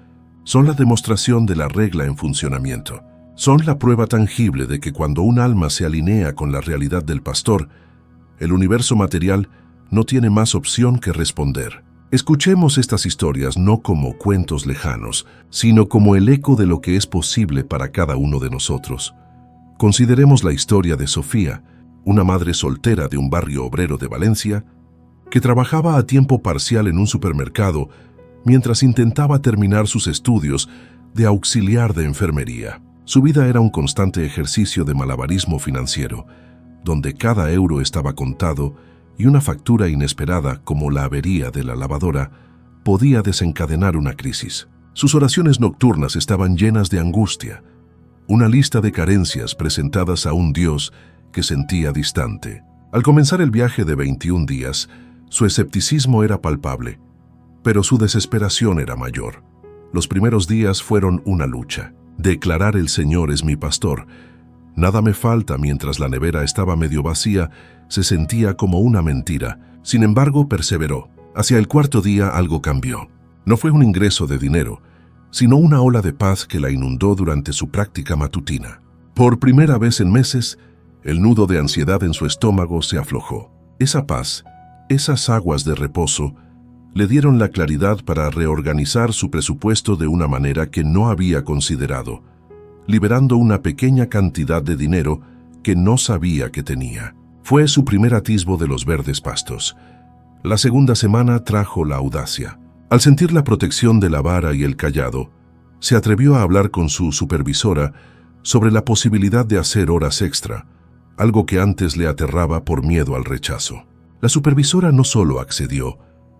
son la demostración de la regla en funcionamiento. Son la prueba tangible de que cuando un alma se alinea con la realidad del pastor, el universo material no tiene más opción que responder. Escuchemos estas historias no como cuentos lejanos, sino como el eco de lo que es posible para cada uno de nosotros. Consideremos la historia de Sofía, una madre soltera de un barrio obrero de Valencia, que trabajaba a tiempo parcial en un supermercado mientras intentaba terminar sus estudios de auxiliar de enfermería. Su vida era un constante ejercicio de malabarismo financiero, donde cada euro estaba contado y una factura inesperada como la avería de la lavadora podía desencadenar una crisis. Sus oraciones nocturnas estaban llenas de angustia, una lista de carencias presentadas a un Dios que sentía distante. Al comenzar el viaje de 21 días, su escepticismo era palpable, pero su desesperación era mayor. Los primeros días fueron una lucha. Declarar el Señor es mi pastor. Nada me falta mientras la nevera estaba medio vacía, se sentía como una mentira. Sin embargo, perseveró. Hacia el cuarto día algo cambió. No fue un ingreso de dinero, sino una ola de paz que la inundó durante su práctica matutina. Por primera vez en meses, el nudo de ansiedad en su estómago se aflojó. Esa paz, esas aguas de reposo, le dieron la claridad para reorganizar su presupuesto de una manera que no había considerado, liberando una pequeña cantidad de dinero que no sabía que tenía. Fue su primer atisbo de los verdes pastos. La segunda semana trajo la audacia. Al sentir la protección de la vara y el cayado, se atrevió a hablar con su supervisora sobre la posibilidad de hacer horas extra, algo que antes le aterraba por miedo al rechazo. La supervisora no solo accedió,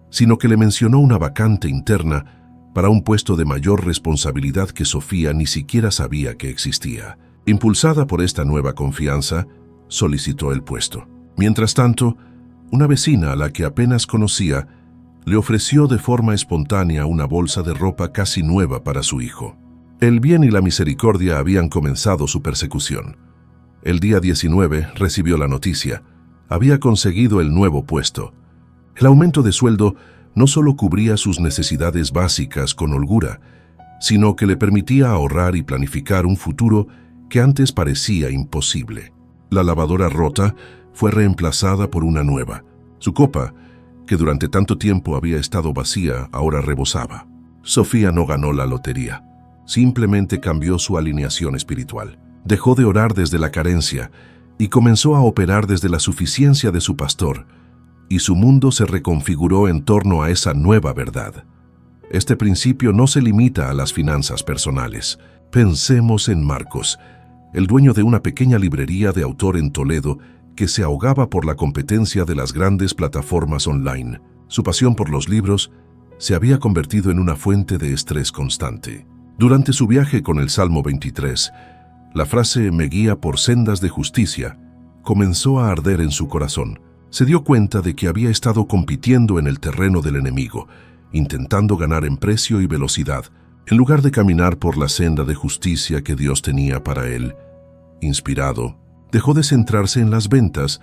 sino que le mencionó una vacante interna para un puesto de mayor responsabilidad que Sofía ni siquiera sabía que existía. Impulsada por esta nueva confianza, solicitó el puesto. Mientras tanto, una vecina a la que apenas conocía le ofreció de forma espontánea una bolsa de ropa casi nueva para su hijo. El bien y la misericordia habían comenzado su persecución. El día 19 recibió la noticia. Había conseguido el nuevo puesto. El aumento de sueldo no solo cubría sus necesidades básicas con holgura, sino que le permitía ahorrar y planificar un futuro que antes parecía imposible. La lavadora rota fue reemplazada por una nueva. Su copa, que durante tanto tiempo había estado vacía, ahora rebosaba. Sofía no ganó la lotería. Simplemente cambió su alineación espiritual. Dejó de orar desde la carencia y comenzó a operar desde la suficiencia de su pastor, y su mundo se reconfiguró en torno a esa nueva verdad. Este principio no se limita a las finanzas personales. Pensemos en Marcos, el dueño de una pequeña librería de autor en Toledo que se ahogaba por la competencia de las grandes plataformas online. Su pasión por los libros se había convertido en una fuente de estrés constante. Durante su viaje con el Salmo 23, la frase «me guía por sendas de justicia» comenzó a arder en su corazón. Se dio cuenta de que había estado compitiendo en el terreno del enemigo, intentando ganar en precio y velocidad, en lugar de caminar por la senda de justicia que Dios tenía para él. Inspirado, dejó de centrarse en las ventas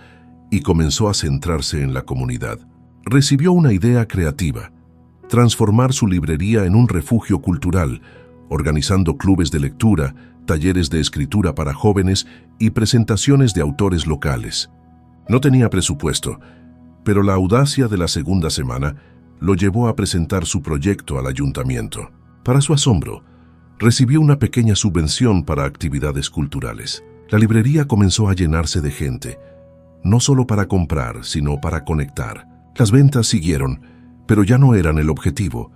y comenzó a centrarse en la comunidad. Recibió una idea creativa: transformar su librería en un refugio cultural, organizando clubes de lectura, talleres de escritura para jóvenes y presentaciones de autores locales. No tenía presupuesto, pero la audacia de la segunda semana lo llevó a presentar su proyecto al ayuntamiento. Para su asombro, recibió una pequeña subvención para actividades culturales. La librería comenzó a llenarse de gente, no solo para comprar, sino para conectar. Las ventas siguieron, pero ya no eran el objetivo,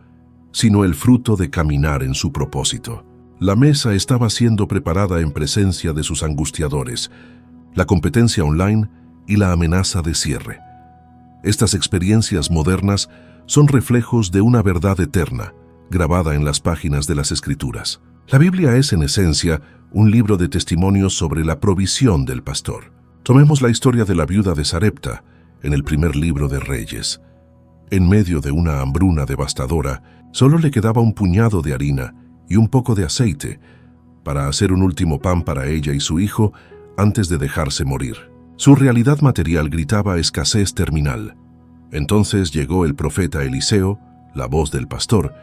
sino el fruto de caminar en su propósito. La mesa estaba siendo preparada en presencia de sus angustiadores, la competencia online y la amenaza de cierre. Estas experiencias modernas son reflejos de una verdad eterna, grabada en las páginas de las Escrituras. La Biblia es, en esencia, un libro de testimonios sobre la provisión del pastor. Tomemos la historia de la viuda de Sarepta, en el primer libro de Reyes. En medio de una hambruna devastadora, solo le quedaba un puñado de harina y un poco de aceite para hacer un último pan para ella y su hijo antes de dejarse morir. Su realidad material gritaba escasez terminal. Entonces llegó el profeta Eliseo, la voz del pastor,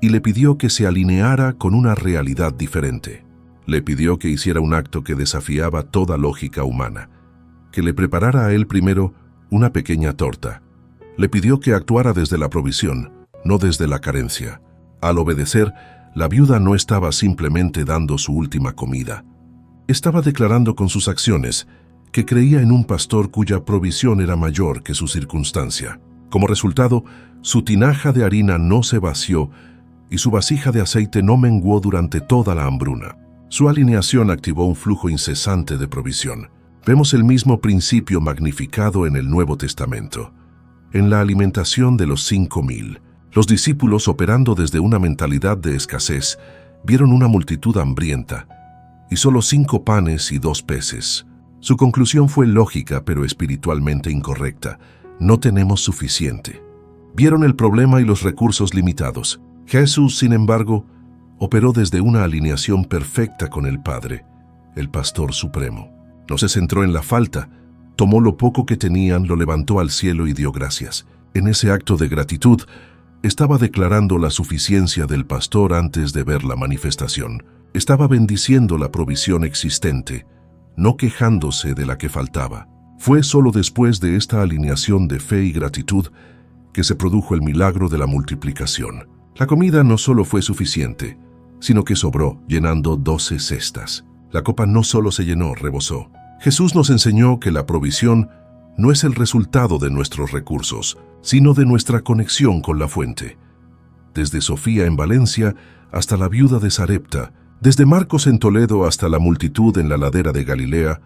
y le pidió que se alineara con una realidad diferente. Le pidió que hiciera un acto que desafiaba toda lógica humana, que le preparara a él primero una pequeña torta. Le pidió que actuara desde la provisión, no desde la carencia. Al obedecer, la viuda no estaba simplemente dando su última comida. Estaba declarando con sus acciones que creía en un pastor cuya provisión era mayor que su circunstancia. Como resultado, su tinaja de harina no se vació y su vasija de aceite no menguó durante toda la hambruna. Su alineación activó un flujo incesante de provisión. Vemos el mismo principio magnificado en el Nuevo Testamento. En la alimentación de los 5,000, los discípulos, operando desde una mentalidad de escasez, vieron una multitud hambrienta y solo 5 panes y 2 peces. Su conclusión fue lógica pero espiritualmente incorrecta. No tenemos suficiente. Vieron el problema y los recursos limitados. Jesús, sin embargo, operó desde una alineación perfecta con el Padre, el Pastor Supremo. No se centró en la falta, tomó lo poco que tenían, lo levantó al cielo y dio gracias. En ese acto de gratitud, estaba declarando la suficiencia del pastor antes de ver la manifestación. Estaba bendiciendo la provisión existente, no quejándose de la que faltaba. Fue solo después de esta alineación de fe y gratitud que se produjo el milagro de la multiplicación. La comida no solo fue suficiente, sino que sobró, llenando 12 cestas. La copa no solo se llenó, rebosó. Jesús nos enseñó que la provisión no es el resultado de nuestros recursos, sino de nuestra conexión con la fuente. Desde Sofía en Valencia hasta la viuda de Sarepta, desde Marcos en Toledo hasta la multitud en la ladera de Galilea,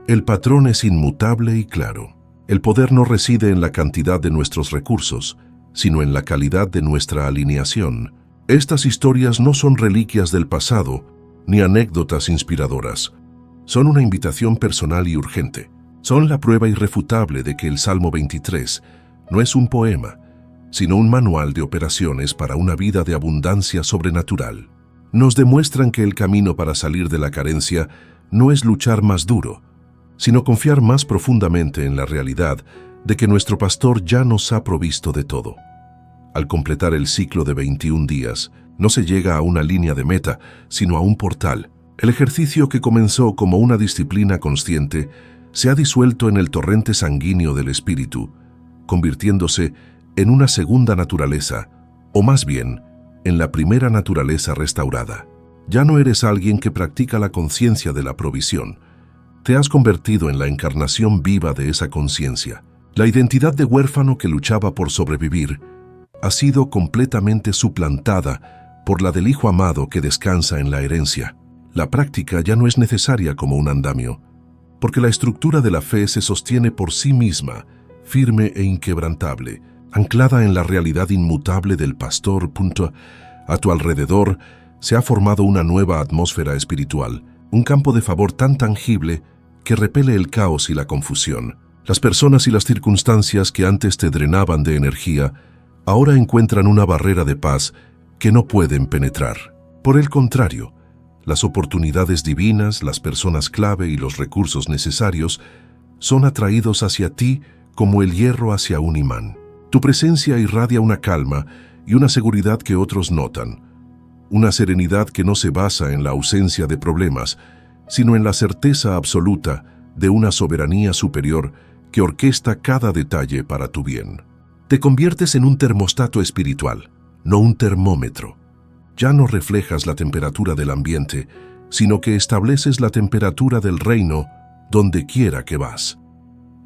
el patrón es inmutable y claro. El poder no reside en la cantidad de nuestros recursos, sino en la calidad de nuestra alineación. Estas historias no son reliquias del pasado, ni anécdotas inspiradoras. Son una invitación personal y urgente. Son la prueba irrefutable de que el Salmo 23 no es un poema, sino un manual de operaciones para una vida de abundancia sobrenatural. Nos demuestran que el camino para salir de la carencia no es luchar más duro, sino confiar más profundamente en la realidad de que nuestro pastor ya nos ha provisto de todo. Al completar el ciclo de 21 días, no se llega a una línea de meta, sino a un portal. El ejercicio que comenzó como una disciplina consciente se ha disuelto en el torrente sanguíneo del Espíritu, convirtiéndose en una segunda naturaleza, o más bien, en la primera naturaleza restaurada. Ya no eres alguien que practica la conciencia de la provisión. Te has convertido en la encarnación viva de esa conciencia. La identidad de huérfano que luchaba por sobrevivir ha sido completamente suplantada por la del hijo amado que descansa en la herencia. La práctica ya no es necesaria como un andamio, porque la estructura de la fe se sostiene por sí misma, firme e inquebrantable, anclada en la realidad inmutable del pastor. A tu alrededor se ha formado una nueva atmósfera espiritual, un campo de favor tan tangible que repele el caos y la confusión. Las personas y las circunstancias que antes te drenaban de energía, ahora encuentran una barrera de paz que no pueden penetrar. Por el contrario, las oportunidades divinas, las personas clave y los recursos necesarios son atraídos hacia ti como el hierro hacia un imán. Tu presencia irradia una calma y una seguridad que otros notan, una serenidad que no se basa en la ausencia de problemas, sino en la certeza absoluta de una soberanía superior que orquesta cada detalle para tu bien. Te conviertes en un termostato espiritual, no un termómetro. Ya no reflejas la temperatura del ambiente, sino que estableces la temperatura del reino donde quiera que vas.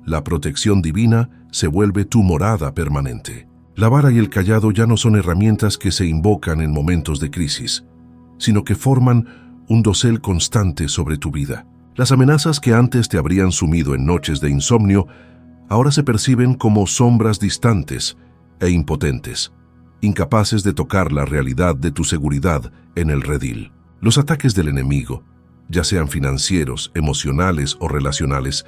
La protección divina se vuelve tu morada permanente. La vara y el cayado ya no son herramientas que se invocan en momentos de crisis, sino que forman un dosel constante sobre tu vida. Las amenazas que antes te habrían sumido en noches de insomnio, ahora se perciben como sombras distantes e impotentes, incapaces de tocar la realidad de tu seguridad en el redil. Los ataques del enemigo, ya sean financieros, emocionales o relacionales,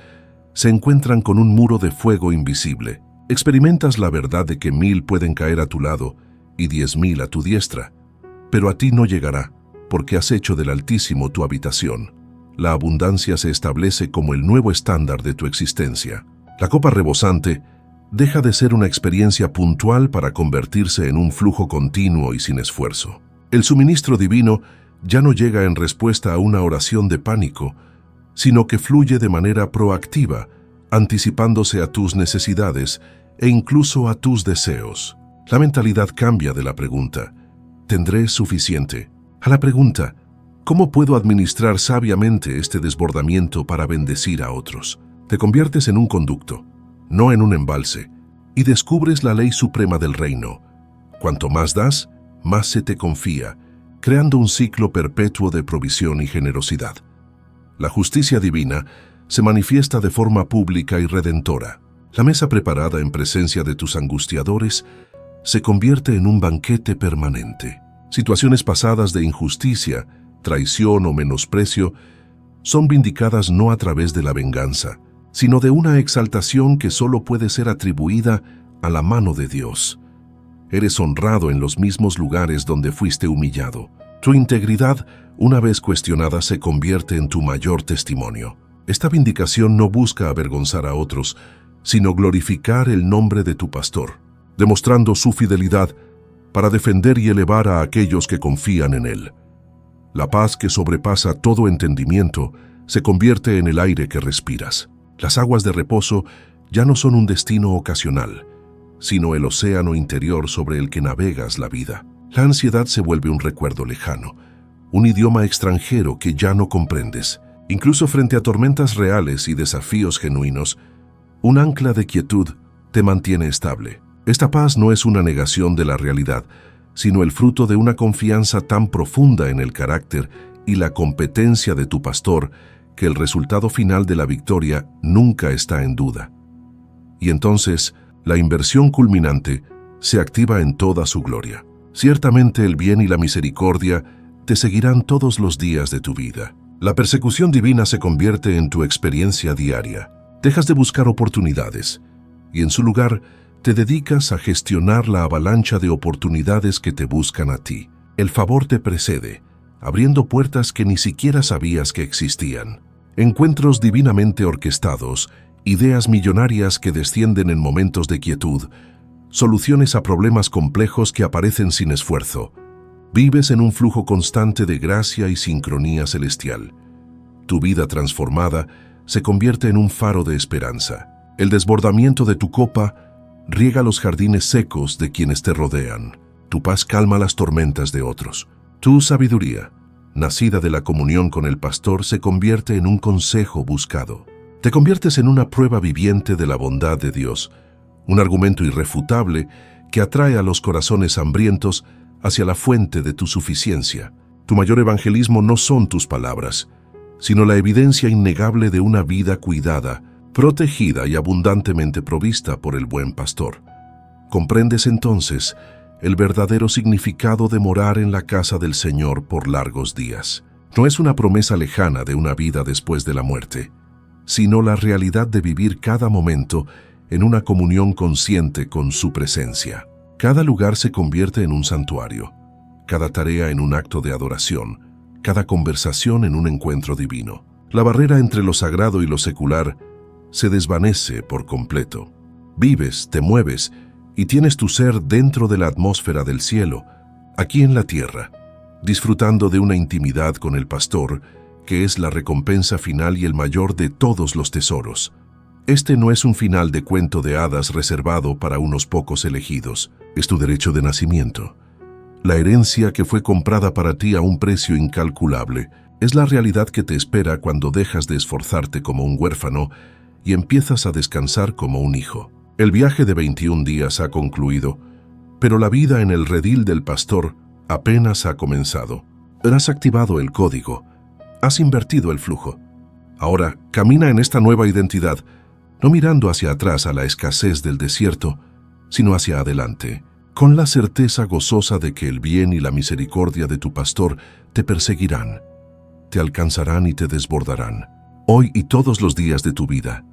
se encuentran con un muro de fuego invisible. Experimentas la verdad de que 1000 pueden caer a tu lado y 10,000 a tu diestra, pero a ti no llegará, porque has hecho del Altísimo tu habitación. La abundancia se establece como el nuevo estándar de tu existencia. La copa rebosante deja de ser una experiencia puntual para convertirse en un flujo continuo y sin esfuerzo. El suministro divino ya no llega en respuesta a una oración de pánico, sino que fluye de manera proactiva, anticipándose a tus necesidades e incluso a tus deseos. La mentalidad cambia de la pregunta, ¿tendré suficiente?, a la pregunta, ¿cómo puedo administrar sabiamente este desbordamiento para bendecir a otros? Te conviertes en un conducto, no en un embalse, y descubres la ley suprema del reino. Cuanto más das, más se te confía, creando un ciclo perpetuo de provisión y generosidad. La justicia divina se manifiesta de forma pública y redentora. La mesa preparada en presencia de tus angustiadores se convierte en un banquete permanente. Situaciones pasadas de injusticia, traición o menosprecio son vindicadas no a través de la venganza, sino de una exaltación que solo puede ser atribuida a la mano de Dios. Eres honrado en los mismos lugares donde fuiste humillado. Tu integridad, una vez cuestionada, se convierte en tu mayor testimonio. Esta vindicación no busca avergonzar a otros, sino glorificar el nombre de tu pastor. Demostrando su fidelidad, para defender y elevar a aquellos que confían en Él. La paz que sobrepasa todo entendimiento se convierte en el aire que respiras. Las aguas de reposo ya no son un destino ocasional, sino el océano interior sobre el que navegas la vida. La ansiedad se vuelve un recuerdo lejano, un idioma extranjero que ya no comprendes. Incluso frente a tormentas reales y desafíos genuinos, un ancla de quietud te mantiene estable. Esta paz no es una negación de la realidad, sino el fruto de una confianza tan profunda en el carácter y la competencia de tu pastor que el resultado final de la victoria nunca está en duda. Y entonces, la inversión culminante se activa en toda su gloria. Ciertamente el bien y la misericordia te seguirán todos los días de tu vida. La persecución divina se convierte en tu experiencia diaria. Dejas de buscar oportunidades y en su lugar te dedicas a gestionar la avalancha de oportunidades que te buscan a ti. El favor te precede, abriendo puertas que ni siquiera sabías que existían. Encuentros divinamente orquestados, ideas millonarias que descienden en momentos de quietud, soluciones a problemas complejos que aparecen sin esfuerzo. Vives en un flujo constante de gracia y sincronía celestial. Tu vida transformada se convierte en un faro de esperanza. El desbordamiento de tu copa riega los jardines secos de quienes te rodean. Tu paz calma las tormentas de otros. Tu sabiduría, nacida de la comunión con el pastor, se convierte en un consejo buscado. Te conviertes en una prueba viviente de la bondad de Dios, un argumento irrefutable que atrae a los corazones hambrientos hacia la fuente de tu suficiencia. Tu mayor evangelismo no son tus palabras, sino la evidencia innegable de una vida cuidada, protegida y abundantemente provista por el buen pastor. Comprendes entonces el verdadero significado de morar en la casa del Señor por largos días. No es una promesa lejana de una vida después de la muerte, sino la realidad de vivir cada momento en una comunión consciente con su presencia. Cada lugar se convierte en un santuario, cada tarea en un acto de adoración, cada conversación en un encuentro divino. La barrera entre lo sagrado y lo secular se desvanece por completo. Vives, te mueves y tienes tu ser dentro de la atmósfera del cielo, aquí en la tierra, disfrutando de una intimidad con el pastor, que es la recompensa final y el mayor de todos los tesoros. Este no es un final de cuento de hadas reservado para unos pocos elegidos, es tu derecho de nacimiento. La herencia que fue comprada para ti a un precio incalculable es la realidad que te espera cuando dejas de esforzarte como un huérfano y empiezas a descansar como un hijo. El viaje de 21 días ha concluido, pero la vida en el redil del pastor apenas ha comenzado. Has activado el código, has invertido el flujo. Ahora camina en esta nueva identidad, no mirando hacia atrás a la escasez del desierto, sino hacia adelante, con la certeza gozosa de que el bien y la misericordia de tu pastor te perseguirán, te alcanzarán y te desbordarán, hoy y todos los días de tu vida.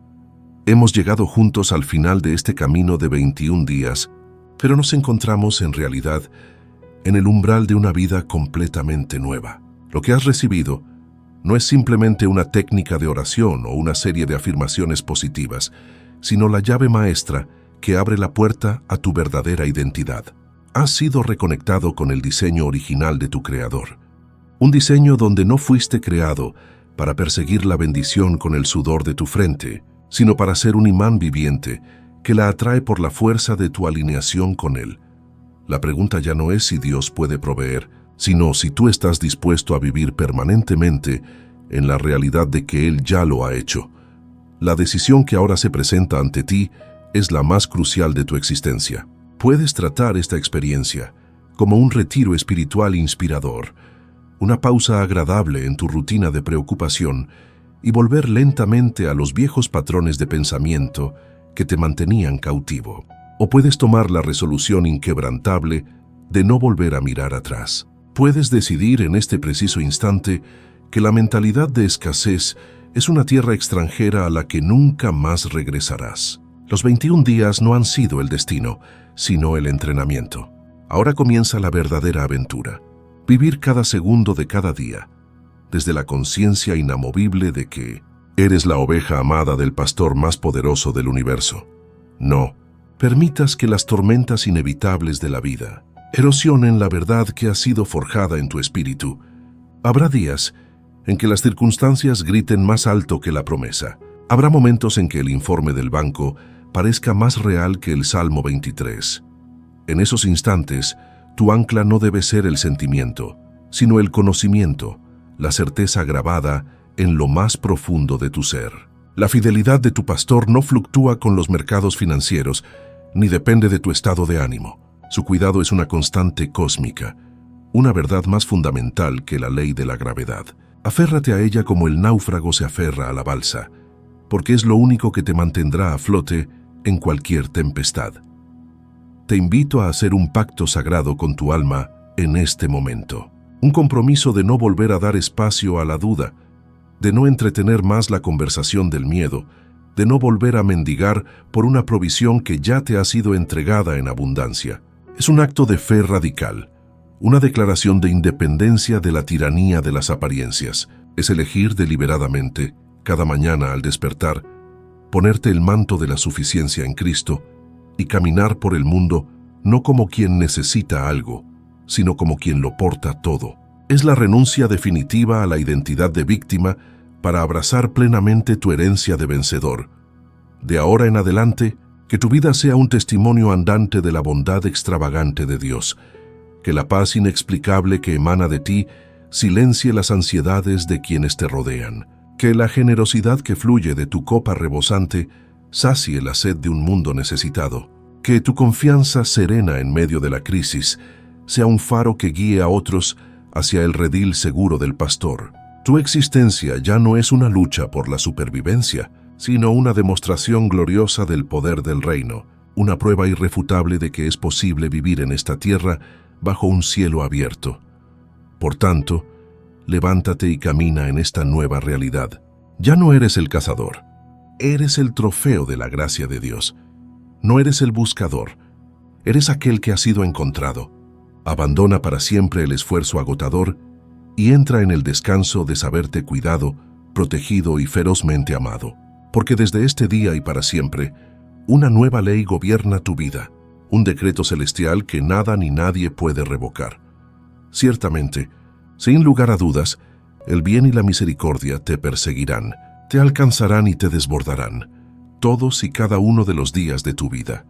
Hemos llegado juntos al final de este camino de 21 días, pero nos encontramos en realidad en el umbral de una vida completamente nueva. Lo que has recibido no es simplemente una técnica de oración o una serie de afirmaciones positivas, sino la llave maestra que abre la puerta a tu verdadera identidad. Has sido reconectado con el diseño original de tu Creador. Un diseño donde no fuiste creado para perseguir la bendición con el sudor de tu frente, sino para ser un imán viviente que la atrae por la fuerza de tu alineación con Él. La pregunta ya no es si Dios puede proveer, sino si tú estás dispuesto a vivir permanentemente en la realidad de que Él ya lo ha hecho. La decisión que ahora se presenta ante ti es la más crucial de tu existencia. Puedes tratar esta experiencia como un retiro espiritual inspirador, una pausa agradable en tu rutina de preocupación y volver lentamente a los viejos patrones de pensamiento que te mantenían cautivo. O puedes tomar la resolución inquebrantable de no volver a mirar atrás. Puedes decidir en este preciso instante que la mentalidad de escasez es una tierra extranjera a la que nunca más regresarás. Los 21 días no han sido el destino, sino el entrenamiento. Ahora comienza la verdadera aventura. Vivir cada segundo de cada día, desde la conciencia inamovible de que eres la oveja amada del pastor más poderoso del universo. No permitas que las tormentas inevitables de la vida erosionen la verdad que ha sido forjada en tu espíritu. Habrá días en que las circunstancias griten más alto que la promesa. Habrá momentos en que el informe del banco parezca más real que el Salmo 23. En esos instantes, tu ancla no debe ser el sentimiento, sino el conocimiento, la certeza grabada en lo más profundo de tu ser. La fidelidad de tu pastor no fluctúa con los mercados financieros, ni depende de tu estado de ánimo. Su cuidado es una constante cósmica, una verdad más fundamental que la ley de la gravedad. Aférrate a ella como el náufrago se aferra a la balsa, porque es lo único que te mantendrá a flote en cualquier tempestad. Te invito a hacer un pacto sagrado con tu alma en este momento. Un compromiso de no volver a dar espacio a la duda, de no entretener más la conversación del miedo, de no volver a mendigar por una provisión que ya te ha sido entregada en abundancia. Es un acto de fe radical, una declaración de independencia de la tiranía de las apariencias. Es elegir deliberadamente, cada mañana al despertar, ponerte el manto de la suficiencia en Cristo y caminar por el mundo no como quien necesita algo, sino como quien lo porta todo. Es la renuncia definitiva a la identidad de víctima para abrazar plenamente tu herencia de vencedor. De ahora en adelante, que tu vida sea un testimonio andante de la bondad extravagante de Dios, que la paz inexplicable que emana de ti silencie las ansiedades de quienes te rodean, que la generosidad que fluye de tu copa rebosante sacie la sed de un mundo necesitado, que tu confianza serena en medio de la crisis sea un faro que guíe a otros hacia el redil seguro del pastor. Tu existencia ya no es una lucha por la supervivencia, sino una demostración gloriosa del poder del reino, una prueba irrefutable de que es posible vivir en esta tierra bajo un cielo abierto. Por tanto, levántate y camina en esta nueva realidad. Ya no eres el cazador, eres el trofeo de la gracia de Dios. No eres el buscador, eres aquel que ha sido encontrado. Abandona para siempre el esfuerzo agotador y entra en el descanso de saberte cuidado, protegido y ferozmente amado. Porque desde este día y para siempre, una nueva ley gobierna tu vida, un decreto celestial que nada ni nadie puede revocar. Ciertamente, sin lugar a dudas, el bien y la misericordia te perseguirán, te alcanzarán y te desbordarán, todos y cada uno de los días de tu vida.